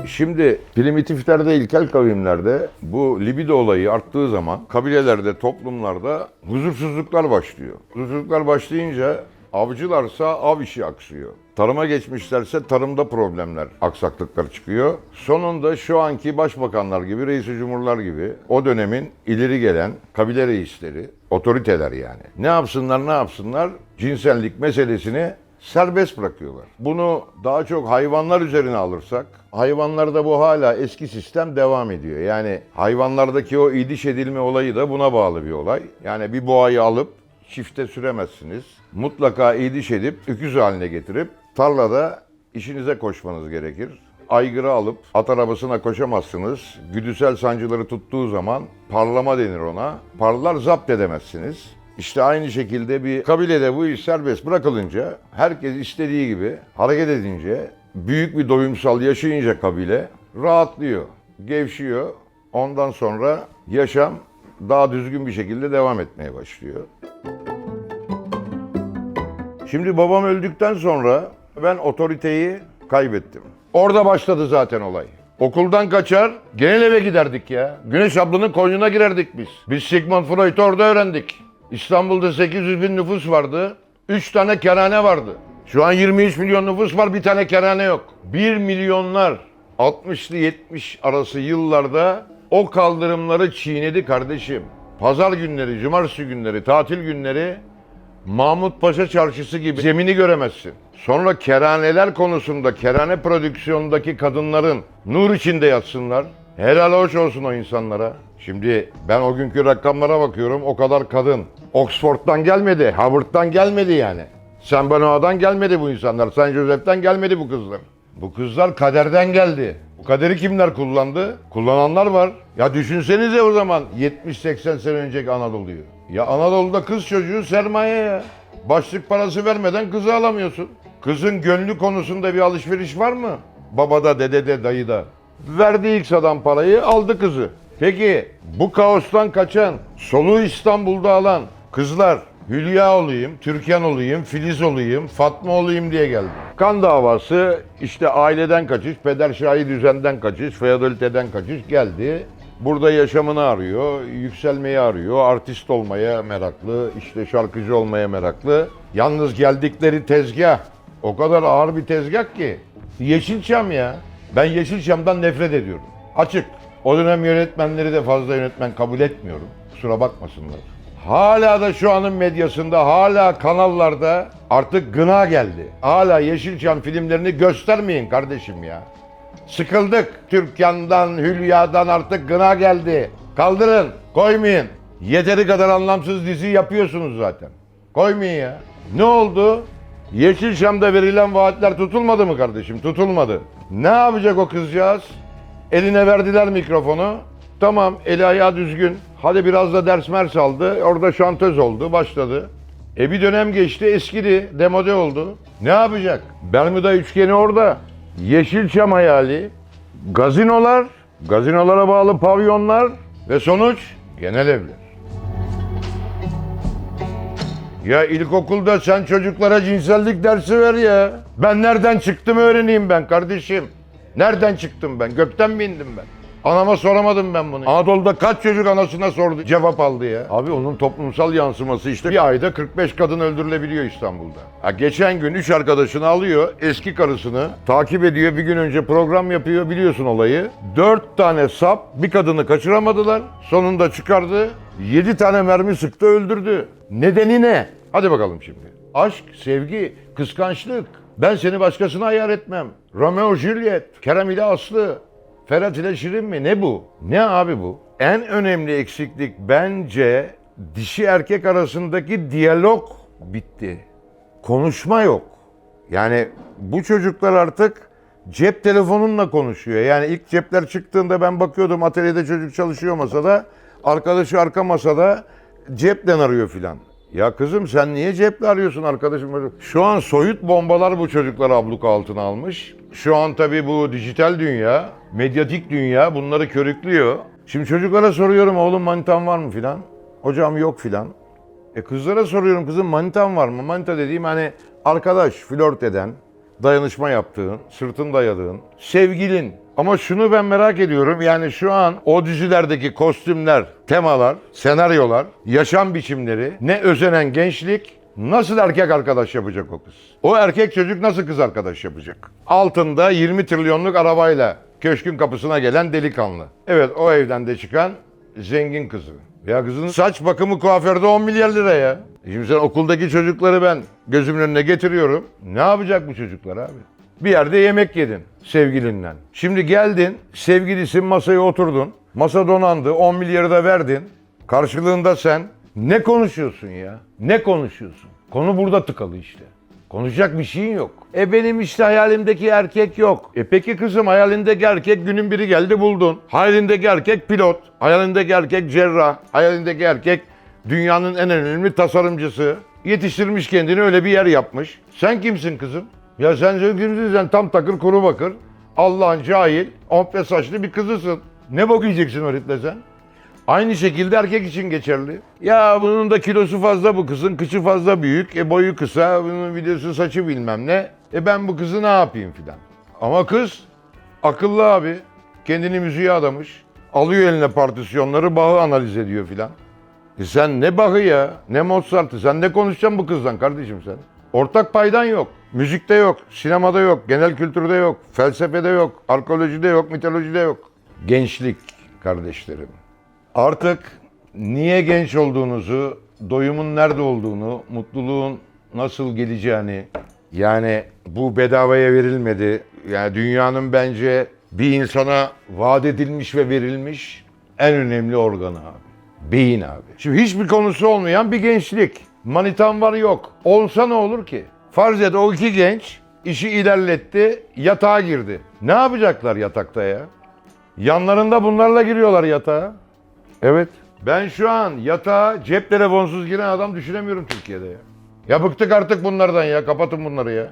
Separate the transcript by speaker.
Speaker 1: Şimdi primitiflerde, ilkel kavimlerde bu libido olayı arttığı zaman kabilelerde, toplumlarda huzursuzluklar başlıyor. Huzursuzluklar başlayınca avcılarsa av işi aksıyor. Tarıma geçmişlerse tarımda problemler, aksaklıklar çıkıyor. Sonunda şu anki başbakanlar gibi, reis-i cumhurlar gibi o dönemin ileri gelen kabile reisleri, otoriteler yani. Ne yapsınlar? Cinsellik meselesini serbest bırakıyorlar. Bunu daha çok hayvanlar üzerine alırsak, hayvanlarda bu hala eski sistem devam ediyor. Yani hayvanlardaki o idiş edilme olayı da buna bağlı bir olay. Yani bir boğayı alıp çifte süremezsiniz. Mutlaka idiş edip, öküz haline getirip tarlada işinize koşmanız gerekir. Aygırı alıp at arabasına koşamazsınız. Güdüsel sancıları tuttuğu zaman parlama denir ona. Parlar zapt edemezsiniz. İşte aynı şekilde bir kabilede bu iş serbest bırakılınca, herkes istediği gibi hareket edince, büyük bir doyumsal yaşayınca kabile rahatlıyor, gevşiyor. Ondan sonra yaşam daha düzgün bir şekilde devam etmeye başlıyor. Şimdi babam öldükten sonra ben otoriteyi kaybettim. Orada başladı zaten olay. Okuldan kaçar, genel eve giderdik ya. Güneş ablanın koynuna girerdik biz. Biz Sigmund Freud'u orada öğrendik. İstanbul'da 800 bin nüfus vardı. 3 tane kerhane vardı. Şu an 23 milyon nüfus var, bir tane kerhane yok. 1 milyonlar 60'lı 70 arası yıllarda o kaldırımları çiğnedi kardeşim. Pazar günleri, cumartesi günleri, tatil günleri Mahmut Paşa Çarşısı gibi zemini göremezsin. Sonra kerhaneler konusunda, kerhane prodüksiyonundaki kadınların nur içinde yatsınlar. Helal hoş olsun o insanlara. Şimdi ben o günkü rakamlara bakıyorum, o kadar kadın. Oxford'dan gelmedi, Harvard'dan gelmedi yani. San Benoît'dan gelmedi bu insanlar, San Joseph'ten gelmedi bu kızlar. Bu kızlar kaderden geldi. Bu kaderi kimler kullandı? Kullananlar var. Ya düşünsenize o zaman 70-80 sene önceki Anadolu'yu. Ya Anadolu'da kız çocuğu sermaye ya. Başlık parası vermeden kızı alamıyorsun. Kızın gönlü konusunda bir alışveriş var mı? Babada, dedede, dayıda. Verdi ilk adam parayı, aldı kızı. Peki bu kaostan kaçan, soluğu İstanbul'da alan kızlar Hülya olayım, Türkan olayım, Filiz olayım, Fatma olayım diye geldi. Kan davası, işte aileden kaçış, pederşahi düzenden kaçış, feodaliteden kaçış geldi. Burada yaşamını arıyor, yükselmeyi arıyor, artist olmaya meraklı, işte şarkıcı olmaya meraklı. Yalnız geldikleri tezgah o kadar ağır bir tezgah ki. Yeşilçam ya. Ben Yeşilçam'dan nefret ediyorum. Açık. O dönem yönetmenleri de fazla yönetmen kabul etmiyorum. Kusura bakmasınlar. Hala da şu anın medyasında, hala kanallarda artık gına geldi. Hala Yeşilçam filmlerini göstermeyin kardeşim ya. Sıkıldık. Türkan'dan, Hülya'dan artık gına geldi. Kaldırın, koymayın. Yeteri kadar anlamsız dizi yapıyorsunuz zaten. Koymayın ya. Ne oldu? Yeşilçam'da verilen vaatler tutulmadı mı kardeşim? Tutulmadı. Ne yapacak o kızcağız? Eline verdiler mikrofonu. Tamam, eli ayağı düzgün. Hadi biraz da ders mers aldı. Orada şantöz oldu, başladı. Bir dönem geçti, eskidi, demode oldu. Ne yapacak? Bermuda üçgeni orada. Yeşilçam hayali, gazinolar, gazinolara bağlı pavyonlar ve sonuç genel evler. Ya ilkokulda sen çocuklara cinsellik dersi ver ya. Ben nereden çıktım öğreneyim ben kardeşim. Nereden çıktım ben? Gökten mi indim ben? Anama soramadım ben bunu. Anadolu'da kaç çocuk anasına sordu, cevap aldı ya. Abi onun toplumsal yansıması işte bir ayda 45 kadın öldürülebiliyor İstanbul'da. Ha, geçen gün 3 arkadaşını alıyor, eski karısını takip ediyor, bir gün önce program yapıyor, biliyorsun olayı. 4 tane sap bir kadını kaçıramadılar, sonunda çıkardı, 7 tane mermi sıktı, öldürdü. Nedeni ne? Hadi bakalım şimdi. Aşk, sevgi, kıskançlık. Ben seni başkasına ayar etmem. Romeo Juliet, Kerem ile Aslı. Ferhat ile Şirin mi? Ne bu? Ne abi bu? En önemli eksiklik bence dişi erkek arasındaki diyalog bitti. Konuşma yok. Yani bu çocuklar artık cep telefonunla konuşuyor. Yani ilk cepler çıktığında ben bakıyordum, atölyede çocuk çalışıyor masada. Arkadaşı arka masada cepten arıyor filan. Ya kızım sen niye ceple arıyorsun arkadaşım? Şu an soyut bombalar bu çocukları abluka altına almış. Şu an tabii bu dijital dünya, medyatik dünya bunları körüklüyor. Şimdi çocuklara soruyorum, oğlum manitan var mı filan? Hocam yok filan. Kızlara soruyorum, kızım manitan var mı? Manita dediğim hani arkadaş, flört eden, dayanışma yaptığın, sırtın dayadığın, sevgilin. Ama şunu ben merak ediyorum. Yani şu an o dizilerdeki kostümler, temalar, senaryolar, yaşam biçimleri, ne özenen gençlik, nasıl erkek arkadaş yapacak o kız? O erkek çocuk nasıl kız arkadaş yapacak? Altında 20 trilyonluk arabayla köşkün kapısına gelen delikanlı. Evet, o evden de çıkan zengin kızı. Ya kızın saç bakımı kuaförde 10 milyar lira ya. Şimdi sen okuldaki çocukları ben gözümün önüne getiriyorum. Ne yapacak bu çocuklar abi? Bir yerde yemek yedin sevgilinle. Şimdi geldin, sevgilisin, masaya oturdun. Masa donandı, 10 milyarı da verdin. Karşılığında sen ne konuşuyorsun ya? Ne konuşuyorsun? Konu burada tıkalı işte. Konuşacak bir şeyin yok. Benim işte hayalimdeki erkek yok. Peki kızım, hayalindeki erkek günün biri geldi buldun. Hayalindeki erkek pilot. Hayalindeki erkek cerrah. Hayalindeki erkek dünyanın en önemli tasarımcısı. Yetiştirmiş kendini, öyle bir yer yapmış. Sen kimsin kızım? Ya sen kimsin? Sen tam takır kuru bakır. Allah'ın cahil, ompe saçlı bir kızısın. Ne bok yiyeceksin o ritle sen? Aynı şekilde erkek için geçerli. Ya bunun da kilosu fazla bu kızın, kıçı fazla büyük, boyu kısa, bunun videosu saçı bilmem ne. Ben bu kızı ne yapayım filan. Ama kız akıllı abi, kendini müziğe adamış. Alıyor eline partisyonları, Bach'ı analiz ediyor filan. Sen ne Bach'ı ya, ne Mozart'ı, sen ne konuşacaksın bu kızdan kardeşim sen? Ortak paydan yok. Müzikte yok, sinemada yok, genel kültürde yok, felsefede yok, arkeolojide yok, mitolojide yok. Gençlik kardeşlerim. Artık niye genç olduğunuzu, doyumun nerede olduğunu, mutluluğun nasıl geleceğini, yani bu bedavaya verilmedi. Yani dünyanın bence bir insana vaat edilmiş ve verilmiş en önemli organı abi. Beyin abi. Şimdi hiçbir konusu olmayan bir gençlik. Manitan var yok. Olsa ne olur ki? Farz et o iki genç işi ilerletti, yatağa girdi. Ne yapacaklar yatakta ya? Yanlarında bunlarla giriyorlar yatağa. Evet. Ben şu an yatağa cep telefonsuz giren adam düşünemiyorum Türkiye'de ya. Ya bıktık artık bunlardan ya. Kapatın bunları ya.